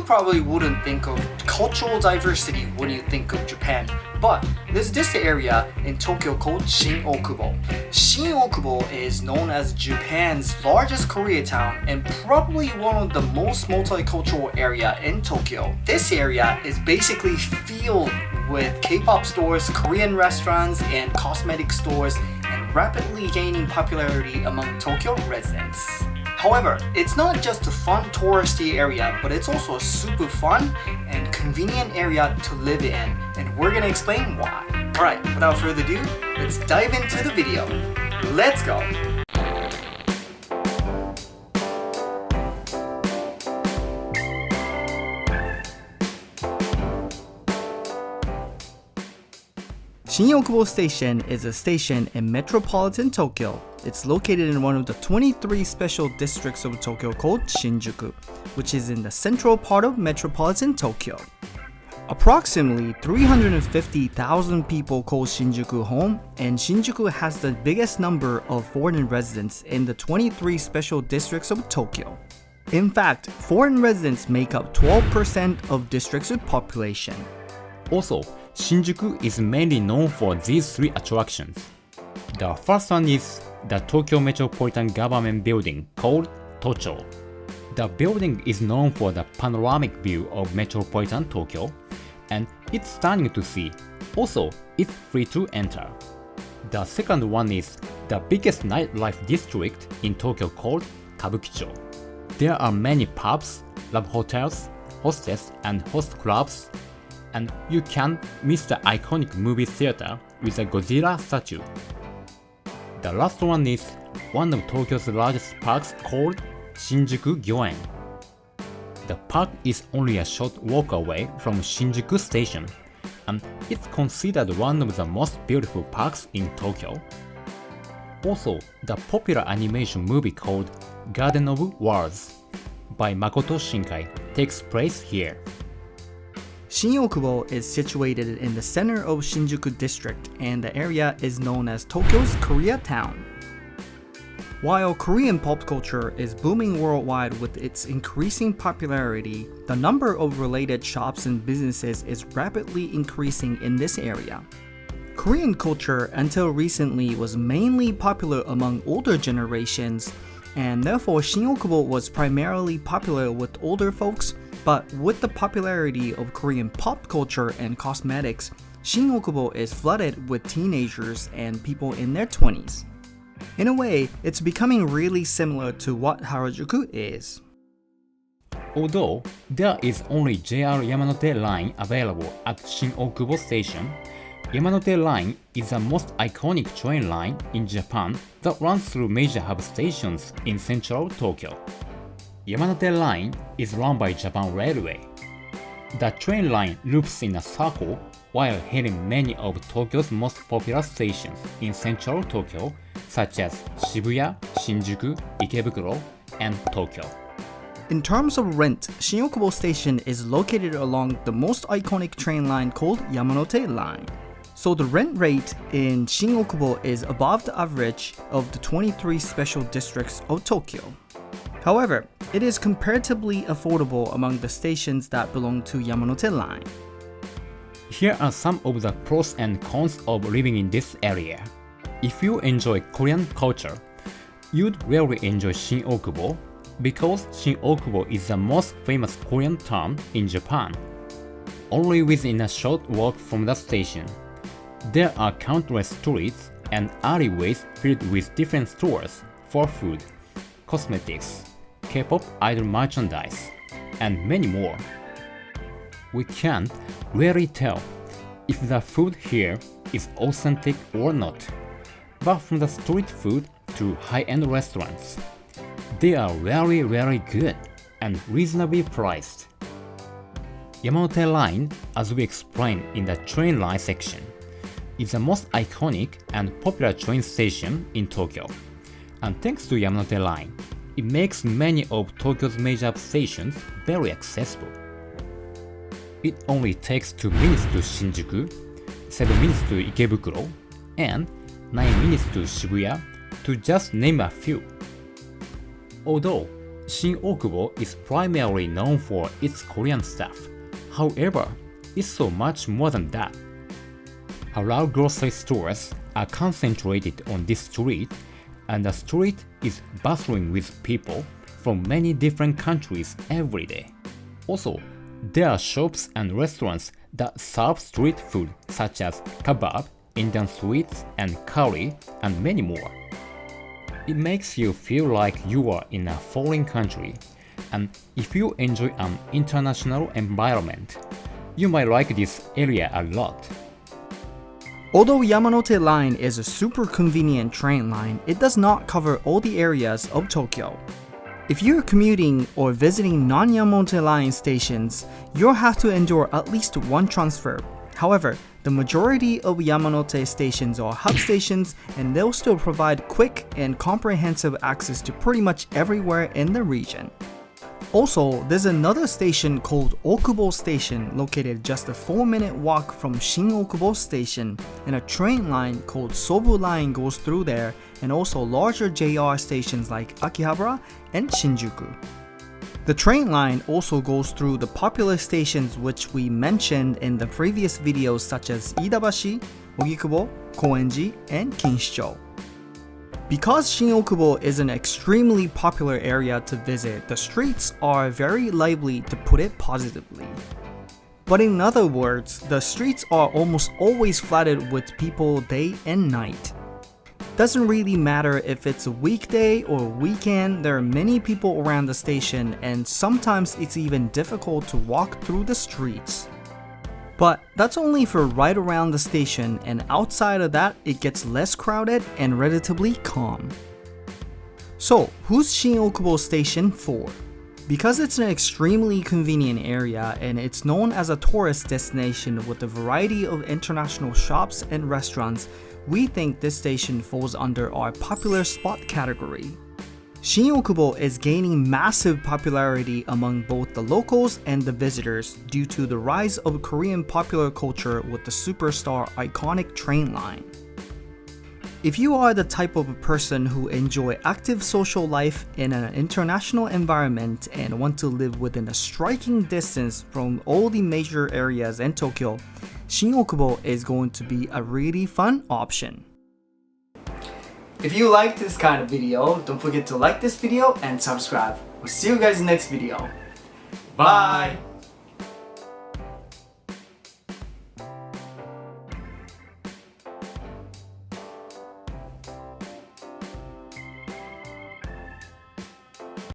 probably wouldn't think of cultural diversity when you think of Japan, but there's this area in Tokyo called Shin-Okubo. Shin-Okubo is known as Japan's largest Koreatown and probably one of the most multicultural area in Tokyo. This area is basically filled with K-pop stores, Korean restaurants, and cosmetic stores, and rapidly gaining popularity among Tokyo residents. However, it's not just a fun touristy area, but it's also a super fun and convenient area to live in, and we're gonna explain why. Alright, without further ado, let's dive into the video. Let's go! Shin-Okubo Station is a station in metropolitan Tokyo. It's located in one of the 23 special districts of Tokyo called Shinjuku, which is in the central part of metropolitan Tokyo. Approximately 350,000 people call Shinjuku home, and Shinjuku has the biggest number of foreign residents in the 23 special districts of Tokyo. In fact, foreign residents make up 12% of district's population. Also, Shinjuku is mainly known for these three attractions. The first one is the Tokyo Metropolitan Government Building called Tocho. The building is known for the panoramic view of metropolitan Tokyo, and it's stunning to see. Also, it's free to enter. The second one is the biggest nightlife district in Tokyo called Kabukicho. There are many pubs, love hotels, hostels, and host clubs, and you can't miss the iconic movie theater with a Godzilla statue. The last one is one of Tokyo's largest parks called Shinjuku Gyoen. The park is only a short walk away from Shinjuku Station, and it's considered one of the most beautiful parks in Tokyo. Also, the popular animation movie called Garden of Worlds by Makoto Shinkai takes place here. Shin-Okubo is situated in the center of Shinjuku district, and the area is known as Tokyo's Koreatown. While Korean pop culture is booming worldwide with its increasing popularity, the number of related shops and businesses is rapidly increasing in this area. Korean culture until recently was mainly popular among older generations, and therefore Shin-Okubo was primarily popular with older folks. But with the popularity of Korean pop culture and cosmetics, Shin-Okubo is flooded with teenagers and people in their 20s. In a way, it's becoming really similar to what Harajuku is. Although there is only JR Yamanote Line available at Shin-Okubo Station, Yamanote Line is the most iconic train line in Japan that runs through major hub stations in central Tokyo. Yamanote Line is run by Japan Railway. The train line loops in a circle while hitting many of Tokyo's most popular stations in central Tokyo, such as Shibuya, Shinjuku, Ikebukuro, and Tokyo. In terms of rent, Shin-Okubo Station is located along the most iconic train line called Yamanote Line. So the rent rate in Shin-Okubo is above the average of the 23 special districts of Tokyo. However, it is comparatively affordable among the stations that belong to Yamanote Line. Here are some of the pros and cons of living in this area. If you enjoy Korean culture, you'd really enjoy Shin-Okubo because Shin-Okubo is the most famous Korean town in Japan. Only within a short walk from the station, there are countless streets and alleyways filled with different stores for food, cosmetics, K-pop idol merchandise, and many more. We can't really tell if the food here is authentic or not, but from the street food to high-end restaurants, they are very good and reasonably priced. Yamanote Line, as we explained in the train line section, is the most iconic and popular train station in Tokyo, and thanks to Yamanote Line, it makes many of Tokyo's major stations very accessible. It only takes 2 minutes to Shinjuku, 7 minutes to Ikebukuro, and 9 minutes to Shibuya, to just name a few. Although Shin-Okubo is primarily known for its Korean stuff. However, it's so much more than that. Halal grocery stores are concentrated on this street, and the street is bustling with people from many different countries every day. Also, there are shops and restaurants that serve street food such as kebab, Indian sweets, and curry, and many more. It makes you feel like you are in a foreign country, and if you enjoy an international environment, you might like this area a lot. Although Yamanote Line is a super convenient train line, it does not cover all the areas of Tokyo. If you're commuting or visiting non-Yamanote Line stations, you'll have to endure at least one transfer. However, the majority of Yamanote stations are hub stations, and they'll still provide quick and comprehensive access to pretty much everywhere in the region. Also, there's another station called Okubo Station located just a 4-minute walk from Shin-Okubo Station, and a train line called Sobu Line goes through there, and also larger JR stations like Akihabara and Shinjuku. The train line also goes through the popular stations which we mentioned in the previous videos such as Iidabashi, Ogikubo, Koenji, and Kinshicho. Because Shin-Okubo is an extremely popular area to visit, the streets are very lively, to put it positively. But in other words, the streets are almost always flooded with people day and night. Doesn't really matter if it's a weekday or weekend, there are many people around the station, and sometimes it's even difficult to walk through the streets. But that's only for right around the station, and outside of that, it gets less crowded and relatively calm. So, who's Shin-Okubo Station for? Because it's an extremely convenient area and it's known as a tourist destination with a variety of international shops and restaurants, we think this station falls under our popular spot category. Shin-Okubo is gaining massive popularity among both the locals and the visitors due to the rise of Korean popular culture with the superstar iconic train line. If you are the type of person who enjoy active social life in an international environment and want to live within a striking distance from all the major areas in Tokyo, Shin-Okubo is going to be a really fun option. If you liked this kind of video, don't forget to like this video and subscribe. We'll see you guys in the next video. Bye!